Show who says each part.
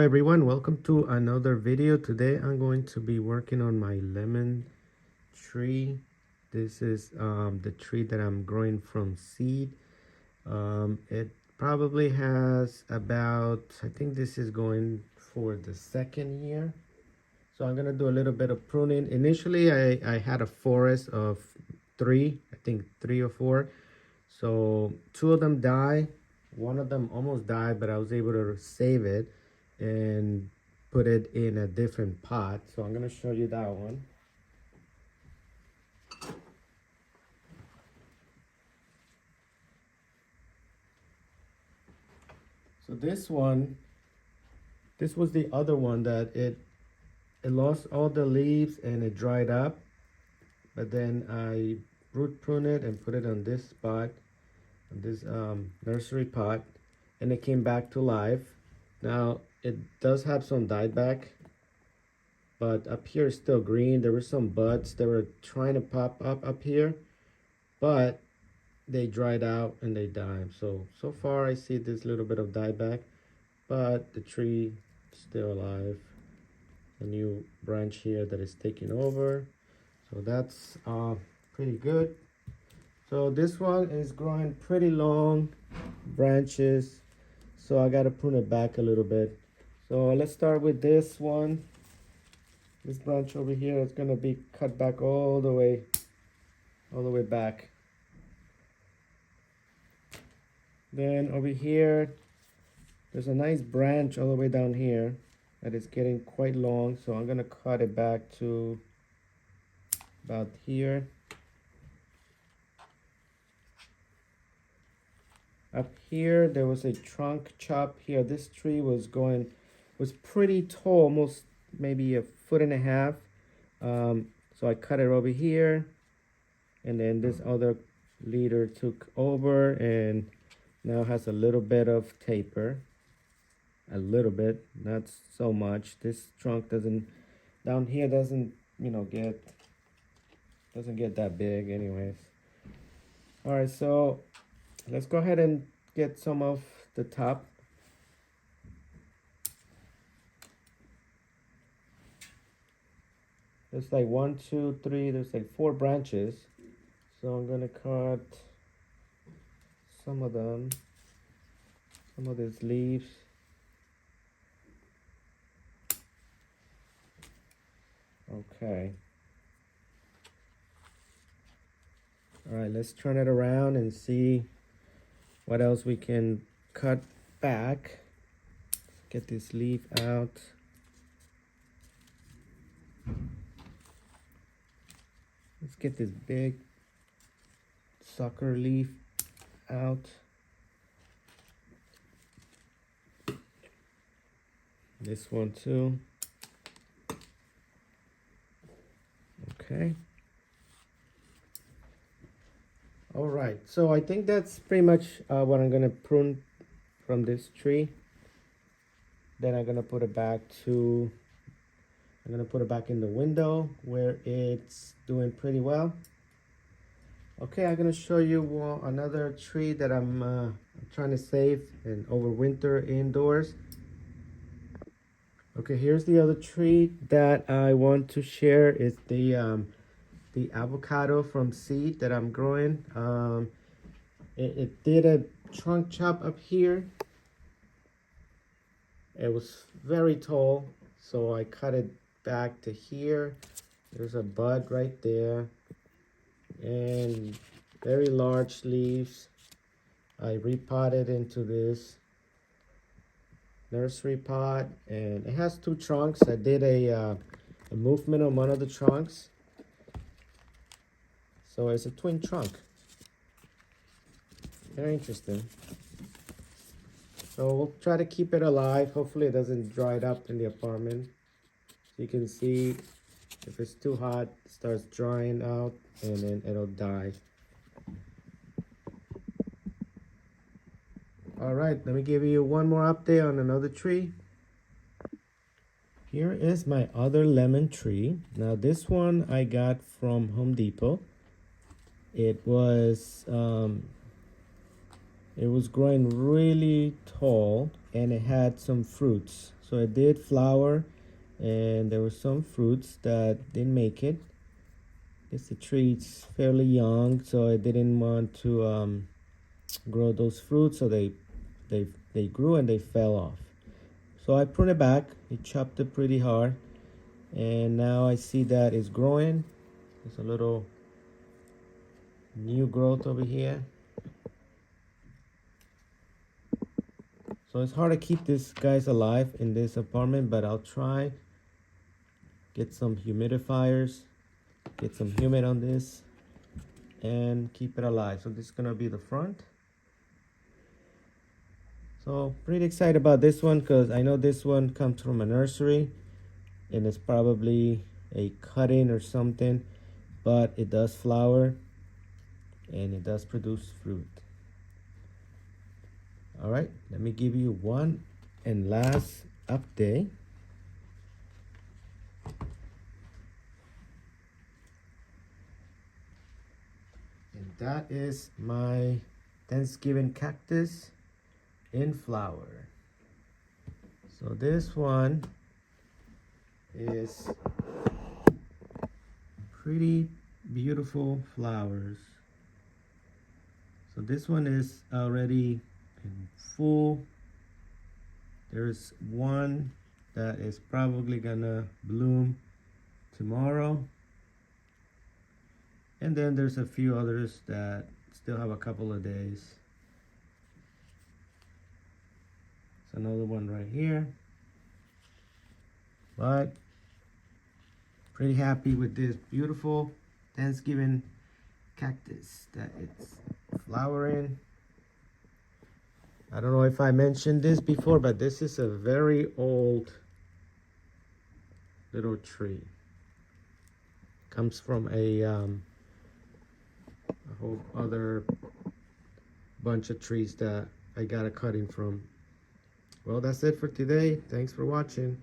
Speaker 1: everyone, welcome to another video. Today I'm going to be working on my lemon tree. This is the tree that I'm growing from seed. It probably has about, I think this is going for the second year. So I'm gonna do a little bit of pruning. Initially I had a forest of three, I think 3 or 4. So 2 of them died. One of them almost died, but I was able to save it and put it in a different pot. So I'm gonna show you that one. So this was the other one that it lost all the leaves and it dried up. But then I root prune it and put it on this spot, on this nursery pot, and it came back to life. Now it does have some dieback, but up here is still green. There were some buds that were trying to pop up here, but they dried out and they died. So far I see this little bit of dieback, but the tree is still alive. A new branch here that is taking over, so that's pretty good. So this one is growing pretty long branches, so I got to prune it back a little bit. So let's start with this one. This branch over here is going to be cut back all the way back. Then over here there's a nice branch all the way down here that is getting quite long, so I'm going to cut it back to about here. Up here there was a trunk chop here. This tree was pretty tall, almost maybe 1.5 feet. So I cut it over here, and then this other leader took over and now has a little bit of taper. A little bit, not so much. This trunk doesn't get that big anyways. All right, so let's go ahead and get some of the top. There's like 1, 2, 3, there's like 4 branches. So I'm gonna cut some of them, some of these leaves. Okay. All right, let's turn it around and see what else we can cut back. Get this leaf out. Let's get this big sucker leaf out. This one too. Okay. All right, so I think that's pretty much what I'm gonna prune from this tree. Then I'm gonna put it back in the window where it's doing pretty well. Okay, I'm gonna show you another tree that I'm trying to save and overwinter indoors. Okay, here's the other tree that I want to share. It's the avocado from seed that I'm growing. It did a trunk chop up here. It was very tall, so I cut it back to here. There's a bud right there and very large leaves. I repotted into this nursery pot, and it has 2 trunks. I did a movement on one of the trunks, so it's a twin trunk. Very interesting. So we'll try to keep it alive. Hopefully it doesn't dry it up in the apartment. So you can see if it's too hot, it starts drying out and then it'll die. All right, let me give you one more update on another tree. Here is my other lemon tree. Now this one I got from Home Depot. It was growing really tall and it had some fruits. So it did flower, and there were some fruits that didn't make it. It's the tree, it's fairly young, so I didn't want to grow those fruits, so they grew and they fell off. So I pruned it back. I chopped it pretty hard, and now I see that it's growing. There's a little new growth over here. So it's hard to keep these guys alive in this apartment, but I'll try. Get some humidifiers, get some humid on this, and keep it alive. So this is gonna be the front. So pretty excited about this one because I know this one comes from a nursery and it's probably a cut-in or something, but it does flower and it does produce fruit. All right, let me give you one and last update. And that is my Thanksgiving cactus in flower. So this one is pretty beautiful flowers. So this one is already in full. There's one that is probably gonna bloom tomorrow. And then there's a few others that still have a couple of days. There's another one right here. But pretty happy with this beautiful Thanksgiving cactus that it's flowering. I don't know if I mentioned this before, but this is a very old little tree. Comes from a whole other bunch of trees that I got a cutting from. Well, that's it for today. Thanks for watching.